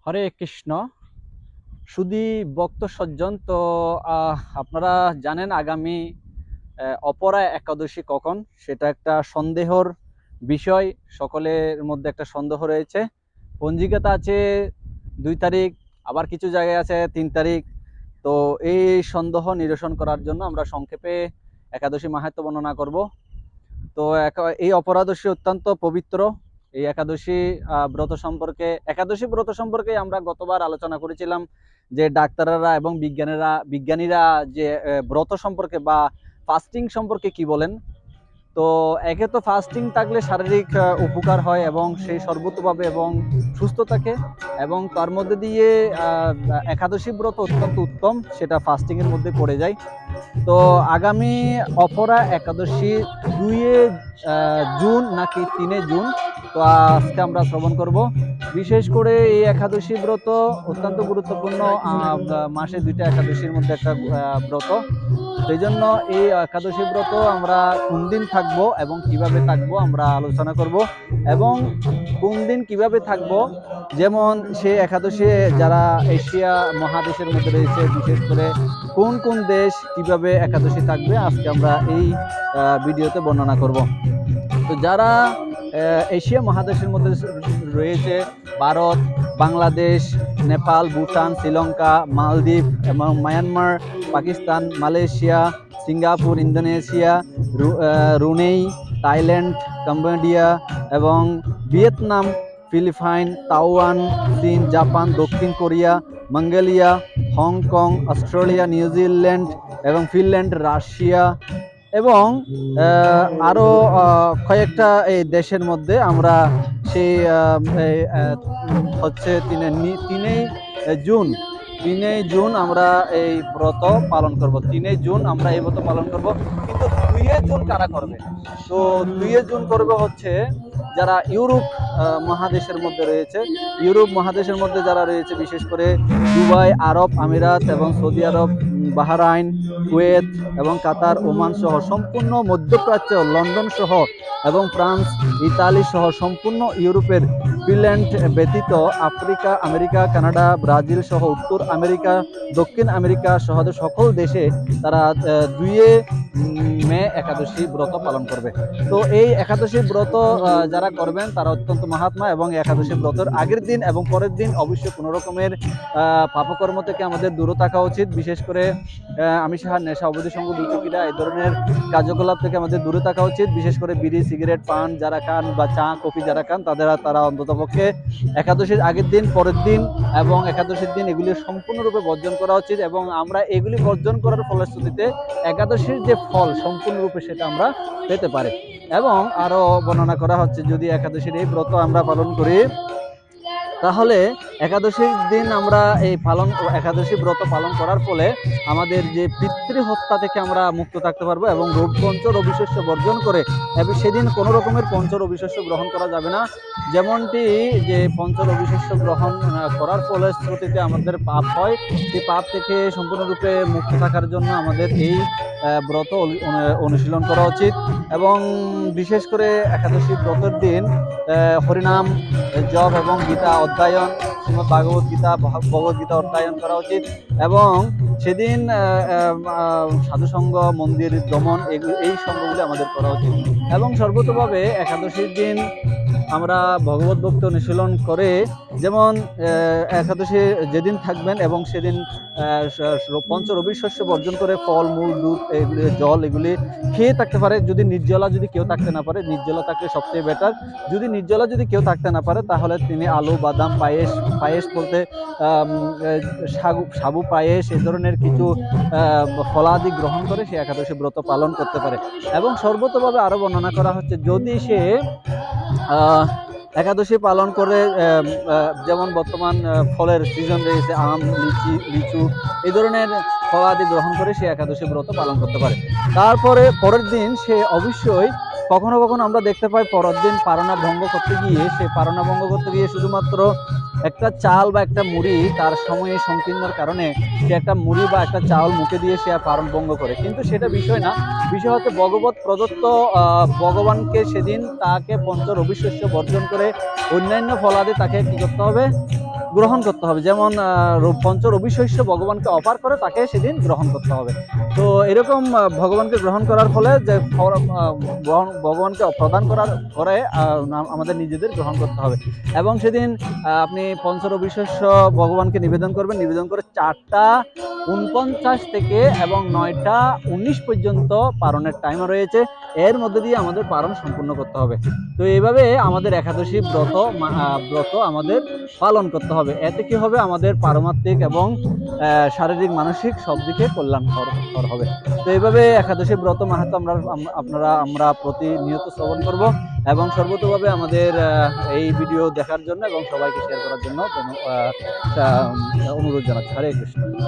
হরে কৃষ্ণ। সুধী ভক্ত সজ্জন, তো আপনারা জানেন আগামী অপরা একাদশী কখন, সেটা একটা সন্দেহর বিষয়। সকলের মধ্যে একটা সন্দেহ রয়েছে। পঞ্জিকাতে আছে 2 তারিখ, আবার কিছু জায়গায় আছে 3 তারিখ। তো এই সন্দেহ নিরসন করার জন্য আমরা সংক্ষেপে একাদশী মাহাত্ম্য বর্ণনা করব। তো এই অপরাদশী অত্যন্ত পবিত্র। এই একাদশী ব্রত সম্পর্কে আমরা গতবার আলোচনা করেছিলাম যে ডাক্তাররা এবং বিজ্ঞানীরা যে ব্রত সম্পর্কে বা ফাস্টিং সম্পর্কে কি বলেন। তো একে তো ফাস্টিং থাকলে শারীরিক উপকার হয় এবং সেই সর্বতভাবে এবং সুস্থ থাকে, এবং তার মধ্যে দিয়ে একাদশী ব্রত অত্যন্ত উত্তম, সেটা ফাস্টিং এর মধ্যে পড়ে যায়। তো আগামী অপরা একাদশী 2 জুন নাকি 3 জুন, তো আজকে আমরা শ্রবণ করব। বিশেষ করে এই একাদশী ব্রত অত্যন্ত গুরুত্বপূর্ণ। মাসে 2টা একাদশীর মধ্যে একটা ব্রত। সেই জন্য এই একাদশী ব্রত আমরা কোন দিন থাকবো এবং কিভাবে থাকবো আমরা আলোচনা করব। এবং কোন দিন কিভাবে থাকবো, যেমন সেই একাদশী যারা এশিয়া মহাদেশের মধ্যে রয়েছে, বিশেষ করে কোন কোন দেশ কিভাবে একাদশী থাকবে, আজকে আমরা এই ভিডিওতে বর্ণনা করব। তো যারা এশিয়া মহাদেশের মধ্যে রয়েছে, ভারত, বাংলাদেশ, নেপাল, ভুটান, শ্রীলঙ্কা, মালদ্বীপ এবং Myanmar, Pakistan, Malaysia, Singapore, Indonesia, Brunei, Thailand, Cambodia এবং ভিয়েতনাম, ফিলিপাইন, তাইওয়ান, চীন, জাপান, দক্ষিণ Korea, Mongolia, Hong Kong, Australia, New Zealand এবং ফিনল্যান্ড, রাশিয়া এবং আরও কয়েকটা এই দেশের মধ্যে আমরা সেই হচ্ছে 3 জুন 3 জুন আমরা এই ব্রত পালন করব। 3 জুন আমরা এই ব্রত পালন করব। কিন্তু 2 জুন কারা করবে? তো 2 জুন করবে হচ্ছে যারা ইউরোপ মহাদেশের মধ্যে রয়েছে। ইউরোপ মহাদেশের মধ্যে যারা রয়েছে, বিশেষ করে দুবাই, আরব আমিরাত এবং সৌদি আরব, বাহরাইন, কুয়েত এবং কাতার, ওমান সহ সম্পূর্ণ মধ্যপ্রাচ্য, লন্ডন সহ এবং ফ্রান্স, ইতালি সহ সম্পূর্ণ ইউরোপের, ফিনল্যান্ড ব্যতীত আফ্রিকা, আমেরিকা, কানাডা, ব্রাজিল সহ উত্তর আমেরিকা, দক্ষিণ আমেরিকা সহ সকল দেশে তারা 2 মে একাদশী ব্রত পালন করবে। তো এই একাদশী ব্রত যারা করবেন তারা অত্যন্ত মহাত্মা, এবং একাদশী ব্রতের আগের দিন এবং পরের দিন অবশ্যই কোনো রকমের পাপকর্ম থেকে আমাদের দূরে থাকা উচিত। বিশেষ করে আমিষ আহার, নেশা, অবৈধ সঙ্গ, দুচকিরা, এই ধরনের কার্যকলাপ থেকে আমাদের দূরে থাকা উচিত। বিশেষ করে বিড়ি, সিগারেট, পান যারা খান বা চা, কফি যারা খান, তারা অন্ততপক্ষে একাদশীর আগের দিন, পরের দিন এবং একাদশীর দিন এগুলি সম্পূর্ণরূপে বর্জন করা উচিত। এবং আমরা এগুলি বর্জন করার ফলশ্রুতিতে একাদশীর যে ফল সম্পূর্ণরূপে সেটা আমরা পেতে পারি। এবং আরো বর্ণনা করা হচ্ছে, যদি একাদশীর এই ব্রত আমরা পালন করি, তাহলে একাদশীর দিন আমরা একাদশী ব্রত পালন করার ফলে আমাদের যে পিতৃ হত্যা থেকে আমরা মুক্ত থাকতে পারবো, এবং পঞ্চ রবি শস্য বর্জন করে, এবং সেদিন কোনো রকমের পঞ্চ রবি শস্য গ্রহণ করা যাবে না। যেমনটি যে পঞ্চ রবি শস্য গ্রহণ করার ফলশ্রুতিতে আমাদের পাপ হয়, সেই পাপ থেকে সম্পূর্ণরূপে মুক্ত থাকার জন্য আমাদের এই ব্রত অনুশীলন করা উচিত। এবং বিশেষ করে একাদশী ব্রতের দিন হরিনাম জপ এবং গীতা অধ্যয়ন, শ্রীমদ ভাগবত গীতা, ভগবত গীতা অধ্যয়ন করা উচিত। এবং সেদিন সাধুসঙ্গ, মন্দির দমন, এই সঙ্গগুলি আমাদের করা উচিত। এবং সর্বতভাবে একাদশীর দিন আমরা ভগবত ভক্তি অনুশীলন করে, যেমন একাদশী যেদিন থাকবেন এবং সেদিন পঞ্চ রবি শস্য বর্জন করে ফল মূল, দুধ, এগুলি, জল এগুলি খেয়ে থাকতে পারে। যদি নির্জলা যদি কেউ থাকতে না পারে, নির্জলা থাকলে সবচেয়ে বেটার। যদি কেউ থাকতে না পারে, তাহলে তিনি আলু, বাদাম, পায়েস বলতে সাবু পায়েস, এই ধরনের কিছু ফলাদি গ্রহণ করে সে একাদশী ব্রত পালন করতে পারে। এবং সর্বতভাবে আরো বর্ণনা করা হচ্ছে, যদি সে একাদশী পালন করে, যেমন বর্তমান ফলের সিজন রয়েছে, আম, লিচু, এই ধরনের ফলাদি গ্রহণ করে সে একাদশী ব্রত পালন করতে পারে। তারপরে পরের দিন সে অবশ্যই, কখনো কখনো আমরা দেখতে পাই পরের দিন পারণা ভঙ্গ করতে গিয়ে শুধুমাত্র একটা চাল বা একটা মুড়ি, তার সময়ে সংকীর্ণর কারণে সে একটা মুড়ি বা একটা চাল মুখে দিয়ে সে পারণ ভঙ্গ করে। কিন্তু সেটা বিষয় না। বিষয় হচ্ছে ভগবত প্রদত্ত ভগবানকে সেদিন তাকে পঞ্চ রবি শস্য বর্জন করে অন্যান্য ফলাদি তাকে কি করতে হবে? গ্রহণ করতে হবে। যেমন পঞ্চ রবি শস্য ভগবানকে অফার করে তাকে সেদিন গ্রহণ করতে হবে। তো এরকম ভগবানকে গ্রহণ করার ফলে যে ভগবানকে প্রদান করার পরে আমাদের নিজেদের গ্রহণ করতে হবে। এবং সেদিন আপনি পঞ্চ রবি শস্য ভগবানকে নিবেদন করবেন, নিবেদন করে 4:49 থেকে এবং 9:19 পর্যন্ত পারণের টাইম রয়েছে। এর মধ্যে দিয়ে আমাদের পারণ সম্পূর্ণ করতে হবে। তো এইভাবে আমাদের একাদশী ব্রত আমাদের পালন করতে হবে। এতে কি হবে, আমাদের পারমাত্মিক এবং শারীরিক মানসিক সব দিকে কল্যাণকর হবে। তো এইভাবে একাদশী ব্রত মাহাত্ম্য আমরা প্রতিনিয়ত শ্রবণ করব এবং সর্বতোভাবে আমাদের এই ভিডিও দেখার জন্য এবং সবাইকে শেয়ার করার জন্য অনুরোধ জানাচ্ছি। হরে কৃষ্ণ।